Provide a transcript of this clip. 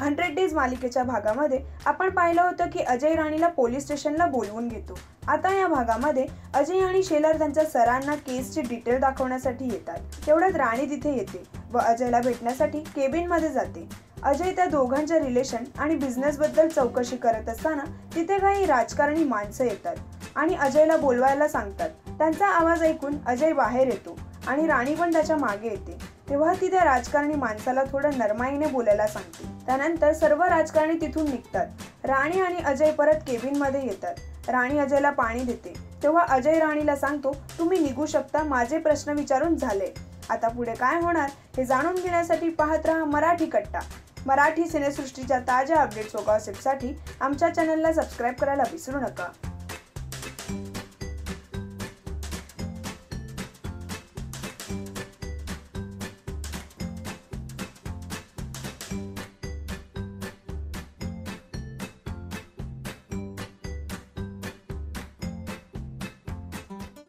100 days मालिकेच्या भागामध्ये आपण पाहिलं होतं की अजय राणीला पोलीस स्टेशनला बोलवून घेतो। आता या भागामध्ये अजय आणि शेलर त्यांच्या सरांना केसची डिटेल दाखवण्यासाठी येतात। तेवढ्यात राणी तिथे येते व अजयला भेटण्यासाठी केबिन मध्ये जाते। अजय त्या दोघांच्या रिलेशन आणि बिझनेस बद्दल चौकशी करत असताना तिथे काही राजकारणी माणसं येतात आणि अजयला बोलवायला सांगतात। त्यांचा आवाज ऐकून अजय बाहेर येतो आणि राणी पण त्याच्या मागे येते। तेव्हा ती त्या राजकारणी माणसाला थोडं नरमाईने बोलायला सांगते। त्यानंतर सर्व राजकारणी तिथून निघतात। राणी आणि अजय परत केबिन मध्ये येतात। राणी अजयला पाणी देते। तेव्हा अजय राणीला सांगतो, तुम्ही निघू शकता, माझे प्रश्न विचारून झाले। आता पुढे काय होणार हे जाणून घेण्यासाठी पाहत राहा मराठी कट्टा। मराठी सिनेसृष्टीच्या ताज्या अपडेट्स व गॉसिपसाठी आमच्या चॅनलला सबस्क्राईब करायला विसरू नका।